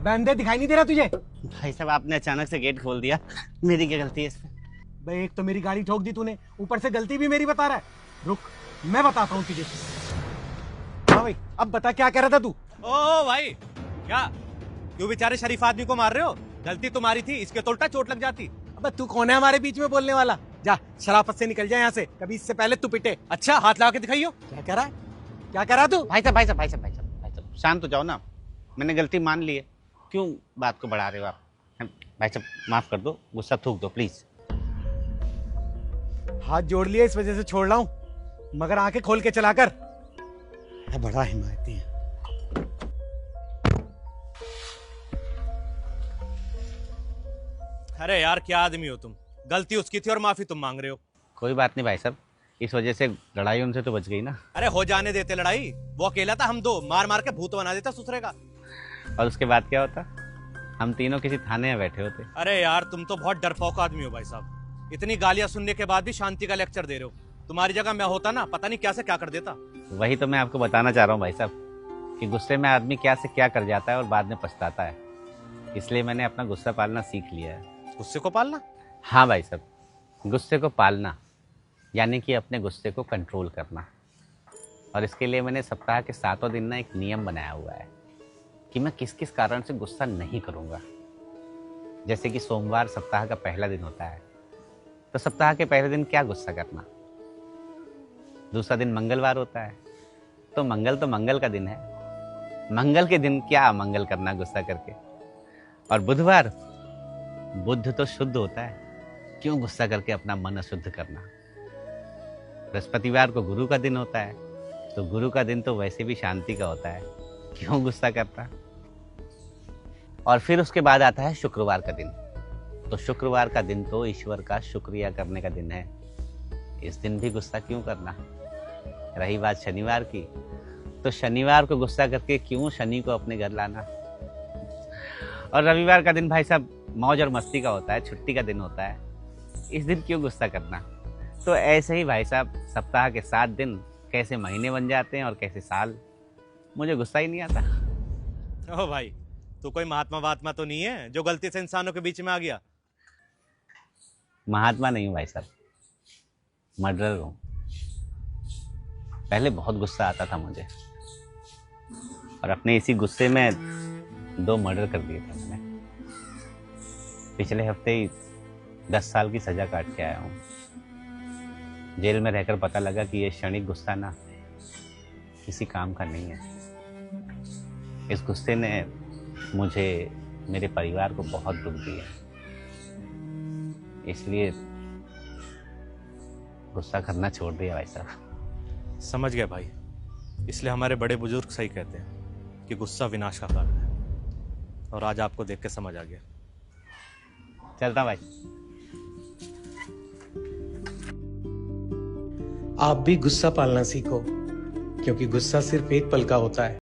अबे अंधे दिखाई नहीं दे रहा तुझे? भाई साहब आपने अचानक से गेट खोल दिया, मेरी क्या गलती है इसमें? भाई एक तो मेरी गाड़ी ठोक दी तूने, ऊपर से गलती भी मेरी बता रहा है। रुक मैं बताता हूँ तुझे। हाँ भाई अब बता क्या कह रहा था तू? ओ भाई क्या क्यों बेचारे शरीफ आदमी को मार रहे हो? गलती तुम्हारी थी, इसके तो उल्टा चोट लग जाती। अबे तू कौन है हमारे बीच में बोलने वाला? जा शराफत से निकल जा यहाँ से, कभी इससे पहले तू पिटे। अच्छा हाथ लगा के दिखाइयो। क्या कह रहा है? क्या कह रहा तू? भाई साहब भाई साहब भाई साहब भाई साहब भाई साहब शांत हो जाओ ना, मैंने गलती मान ली है, क्यों बात को बढ़ा रहे हो आप? भाई साहब माफ कर दो, गुस्सा थूक दो प्लीज। हाथ जोड़ लिया इस वजह से छोड़ रहा हूँ, मगर आंखें खोल के चला कर। बड़ा हिमायती है। अरे यार क्या आदमी हो तुम, गलती उसकी थी और माफी तुम मांग रहे हो। कोई बात नहीं भाई साहब, इस वजह से लड़ाई उनसे तो बच गई ना। अरे हो जाने देते लड़ाई, वो अकेला था, हम दो मार मार के भूत बना देता ससुरे का। और उसके बाद क्या होता? हम तीनों किसी थाने में बैठे होते। अरे यार तुम तो बहुत डरपोक आदमी हो भाई साहब, इतनी गालियां सुनने के बाद भी शांति का लेक्चर दे रहे हो। तुम्हारी जगह मैं होता ना, पता नहीं क्या से क्या कर देता। वही तो मैं आपको बताना चाह रहा हूँ भाई साहब, कि गुस्से में आदमी क्या से क्या कर जाता है और बाद में पछताता है। इसलिए मैंने अपना गुस्सा पालना सीख लिया है। गुस्से को पालना? हाँ भाई साहब, गुस्से को पालना यानी कि अपने गुस्से को कंट्रोल करना। और इसके लिए मैंने सप्ताह के 7 दिन ना एक नियम बनाया हुआ है कि मैं किस किस कारण से गुस्सा नहीं करूँगा। जैसे कि सोमवार सप्ताह का पहला दिन होता है, तो सप्ताह के पहले दिन क्या गुस्सा करना। दूसरा दिन मंगलवार होता है, तो मंगल का दिन है, मंगल के दिन क्या अमंगल करना गुस्सा करके। और बुधवार, बुध तो शुद्ध होता है, क्यों गुस्सा करके अपना मन अशुद्ध करना। बृहस्पतिवार को गुरु का दिन होता है, तो गुरु का दिन तो वैसे भी शांति का होता है, क्यों गुस्सा करता। और फिर उसके बाद आता है शुक्रवार का दिन, तो शुक्रवार का दिन तो ईश्वर का शुक्रिया करने का दिन है, इस दिन भी गुस्सा क्यों करना। रही बात शनिवार की, तो शनिवार को गुस्सा करके क्यों शनि को अपने घर लाना। और रविवार का दिन भाई साहब मौज और मस्ती का होता है, छुट्टी का दिन होता है, इस दिन क्यों गुस्सा करना। तो ऐसे ही भाई साहब सप्ताह के 7 दिन कैसे महीने बन जाते हैं और कैसे साल, मुझे गुस्सा ही नहीं आता। ओ भाई तू कोई महात्मा वात्मा तो नहीं है जो गलती से इंसानों के बीच में आ गया? महात्मा नहीं हूँ भाई साहब, मर्डरर हूँ। पहले बहुत गुस्सा आता था मुझे, और अपने इसी गुस्से में 2 मर्डर कर दिए थे मैंने। पिछले हफ्ते ही 10 साल की सजा काट के आया हूँ। जेल में रहकर पता लगा कि ये क्षणिक गुस्सा ना किसी काम का नहीं है। इस गुस्से ने मुझे, मेरे परिवार को बहुत दुख दिया, इसलिए गुस्सा करना छोड़ दिया भाई साहब। समझ गया भाई, इसलिए हमारे बड़े बुजुर्ग सही कहते हैं कि गुस्सा विनाश का कारण है, और आज आपको देख के समझ आ गया। चलता भाई। आप भी गुस्सा पालना सीखो, क्योंकि गुस्सा सिर्फ एक पल का होता है।